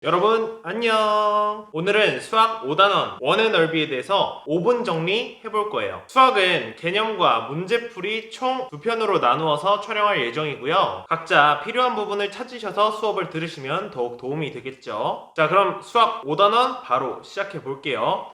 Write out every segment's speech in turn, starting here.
여러분 안녕. 오늘은 수학 5단원 원의 넓이에 대해서 5분 정리 해볼 거예요. 수학은 개념과 문제풀이 총 2편으로 나누어서 촬영할 예정이고요. 각자 필요한 부분을 찾으셔서 수업을 들으시면 더욱 도움이 되겠죠. 자, 그럼 수학 5단원 바로 시작해 볼게요.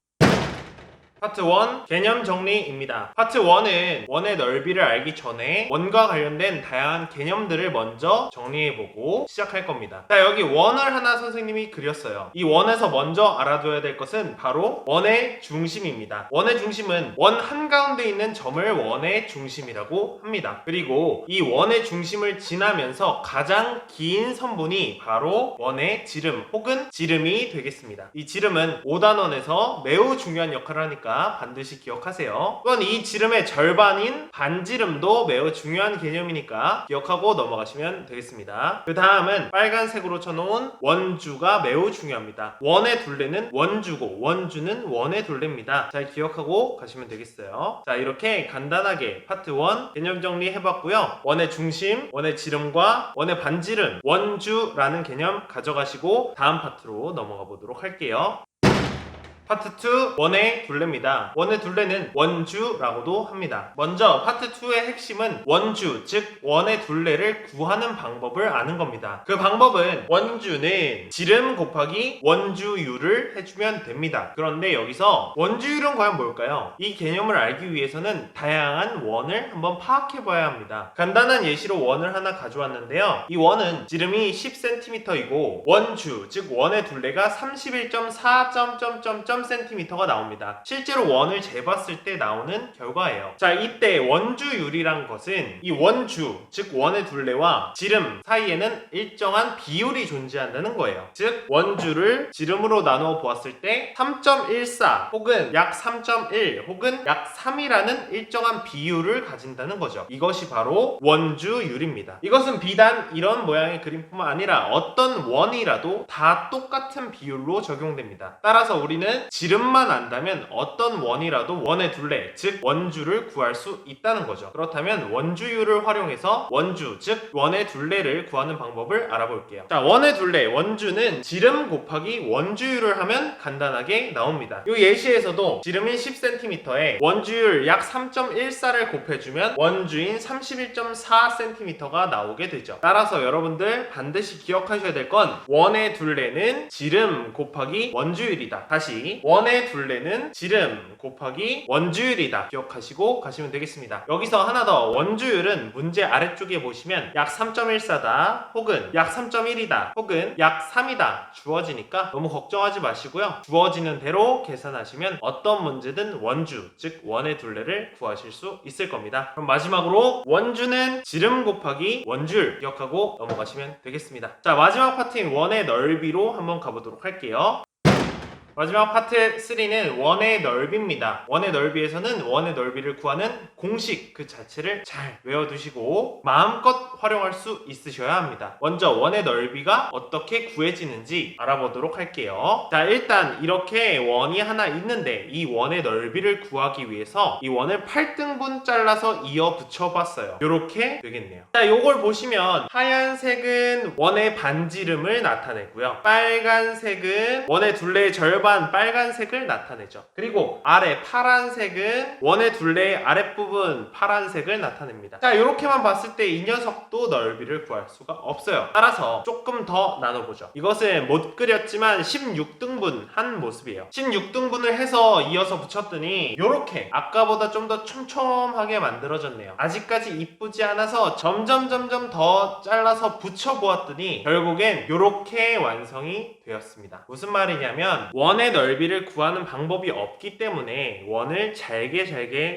파트 1 개념 정리입니다. 파트 1은 원의 넓이를 알기 전에 원과 관련된 다양한 개념들을 먼저 정리해보고 시작할 겁니다. 자, 여기 원을 하나 선생님이 그렸어요. 이 원에서 먼저 알아둬야 될 것은 바로 원의 중심입니다. 원의 중심은 원 한가운데 있는 점을 원의 중심이라고 합니다. 그리고 이 원의 중심을 지나면서 가장 긴 선분이 바로 원의 지름 혹은 지름이 되겠습니다. 이 지름은 5단원에서 매우 중요한 역할을 하니까 반드시 기억하세요. 또한 이 지름의 절반인 반지름도 매우 중요한 개념이니까 기억하고 넘어가시면 되겠습니다. 그 다음은 빨간색으로 쳐놓은 원주가 매우 중요합니다. 원의 둘레는 원주고 원주는 원의 둘레입니다. 잘 기억하고 가시면 되겠어요. 자, 이렇게 간단하게 파트 1 개념 정리 해봤고요. 원의 중심, 원의 지름과 원의 반지름, 원주라는 개념 가져가시고 다음 파트로 넘어가 보도록 할게요. 파트 2 원의 둘레입니다. 원의 둘레는 원주라고도 합니다. 먼저 파트 2의 핵심은 원주, 즉 원의 둘레를 구하는 방법을 아는 겁니다. 그 방법은 원주는 지름 곱하기 원주율을 해주면 됩니다. 그런데 여기서 원주율은 과연 뭘까요? 이 개념을 알기 위해서는 다양한 원을 한번 파악해 봐야 합니다. 간단한 예시로 원을 하나 가져왔는데요. 이 원은 지름이 10cm이고 원주, 즉 원의 둘레가 31.4 cm가 나옵니다. 실제로 원을 재봤을 때 나오는 결과예요. 자, 이때 원주율이란 것은 이 원주, 즉 원의 둘레와 지름 사이에는 일정한 비율이 존재한다는 거예요. 즉 원주를 지름으로 나누어 보았을 때 3.14 혹은 약 3.1 혹은 약 3이라는 일정한 비율을 가진다는 거죠. 이것이 바로 원주율입니다. 이것은 비단 이런 모양의 그림뿐만 아니라 어떤 원이라도 다 똑같은 비율로 적용됩니다. 따라서 우리는 지름만 안다면 어떤 원이라도 원의 둘레, 즉 원주를 구할 수 있다는 거죠. 그렇다면 원주율을 활용해서 원주, 즉 원의 둘레를 구하는 방법을 알아볼게요. 자, 원의 둘레, 원주는 지름 곱하기 원주율을 하면 간단하게 나옵니다. 이 예시에서도 지름이 10cm에 원주율 약 3.14를 곱해주면 원주인 31.4cm가 나오게 되죠. 따라서 여러분들 반드시 기억하셔야 될 건 원의 둘레는 지름 곱하기 원주율이다. 다시 원의 둘레는 지름 곱하기 원주율이다. 기억하시고 가시면 되겠습니다. 여기서 하나 더, 원주율은 문제 아래쪽에 보시면 약 3.14다 혹은 약 3.1이다 혹은 약 3이다 주어지니까 너무 걱정하지 마시고요. 주어지는 대로 계산하시면 어떤 문제든 원주, 즉 원의 둘레를 구하실 수 있을 겁니다. 그럼 마지막으로 원주는 지름 곱하기 원주율 기억하고 넘어가시면 되겠습니다. 자, 마지막 파트인 원의 넓이로 한번 가보도록 할게요. 마지막 파트 3는 원의 넓이입니다. 원의 넓이에서는 원의 넓이를 구하는 공식 그 자체를 잘 외워두시고 마음껏 활용할 수 있으셔야 합니다. 먼저 원의 넓이가 어떻게 구해지는지 알아보도록 할게요. 자, 일단 이렇게 원이 하나 있는데 이 원의 넓이를 구하기 위해서 이 원을 8등분 잘라서 이어 붙여봤어요. 이렇게 되겠네요. 자, 요걸 보시면 하얀색은 원의 반지름을 나타내고요. 빨간색은 원의 둘레의 절반 빨간색을 나타내죠. 그리고 아래 파란색은 원의 둘레의 아랫부분 파란색을 나타냅니다. 자, 이렇게만 봤을 때 이 녀석도 넓이를 구할 수가 없어요. 따라서 조금 더 나눠보죠. 이것은 못 그렸지만 16등분 한 모습이에요. 16등분을 해서 이어서 붙였더니 이렇게 아까보다 좀 더 촘촘하게 만들어졌네요. 아직까지 이쁘지 않아서 점점 더 잘라서 붙여보았더니 결국엔 이렇게 완성이 되었습니다. 무슨 말이냐면 원의 넓이를 구하는 방법이 없기 때문에 원을 잘게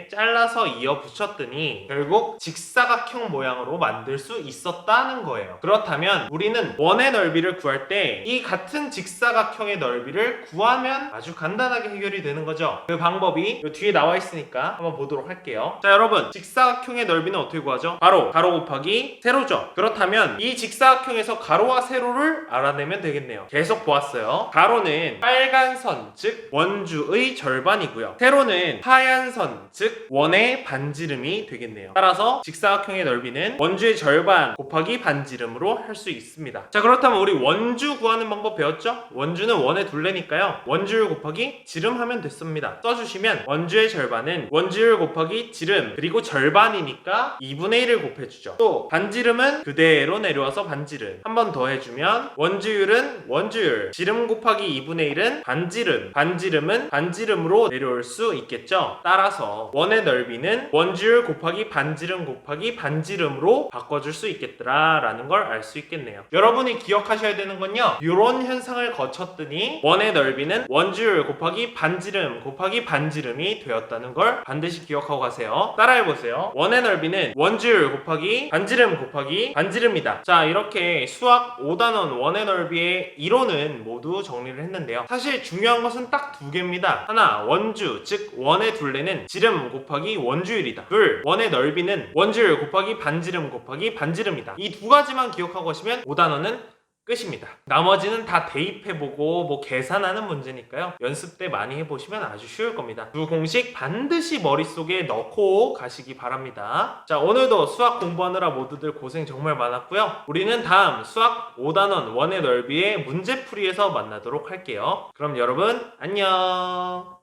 잘라서 이어 붙였더니 결국 직사각형 모양으로 만들 수 있었다는 거예요. 그렇다면 우리는 원의 넓이를 구할 때 이 같은 직사각형의 넓이를 넓이를 구하면 아주 간단하게 해결이 되는 거죠. 그 방법이 이 뒤에 나와 있으니까 한번 보도록 할게요. 자, 여러분, 직사각형의 넓이는 어떻게 구하죠? 바로 가로 곱하기 세로죠. 그렇다면 이 직사각형에서 가로와 세로를 알아내면 되겠네요. 계속 보았어요. 가로는 빨간 선, 즉 원주의 절반이고요. 세로는 하얀 선, 즉 원의 반지름이 되겠네요. 따라서 직사각형의 넓이는 원주의 절반 곱하기 반지름으로 할 수 있습니다. 자, 그렇다면 우리 원주 구하는 방법 배웠죠? 원주는 원의 둘레니까요. 원주율 곱하기 지름 하면 됐습니다. 써주시면 원주의 절반은 원주율 곱하기 지름 그리고 절반이니까 2분의 1을 곱해주죠. 또 반지름은 그대로 내려와서 반지름 한 번 더 해주면 원주율은 원주율 지름 곱하기 2분의 1은 반지름 반지름은 반지름으로 내려올 수 있겠죠. 따라서 원의 넓이는 원주율 곱하기 반지름 곱하기 반지름으로 바꿔줄 수 있겠더라 라는 걸 알 수 있겠네요. 여러분이 기억하셔야 되는 건요, 이런 현상을 거쳤더니 원의 넓이는 원주율 곱하기 반지름 곱하기 반지름이 되었다는 걸 반드시 기억하고 가세요. 따라해보세요. 원의 넓이는 원주율 곱하기 반지름 곱하기 반지름이다. 자, 이렇게 수학 5단원 원의 넓이의 이론은 모두 정리를 했는데요. 사실 중요한 것은 딱 두 개입니다. 하나, 원주 즉 원의 둘레는 지름 곱하기 원주율이다. 둘, 원의 넓이는 원주율 곱하기 반지름 곱하기 반지름이다. 이 두 가지만 기억하고 가시면 5단원은 끝입니다. 나머지는 다 대입해보고 뭐 계산하는 문제니까요. 연습 때 많이 해보시면 아주 쉬울 겁니다. 두 공식 반드시 머릿속에 넣고 가시기 바랍니다. 자, 오늘도 수학 공부하느라 모두들 고생 정말 많았고요. 우리는 다음 수학 5단원 원의 넓이의 문제풀이에서 만나도록 할게요. 그럼 여러분 안녕.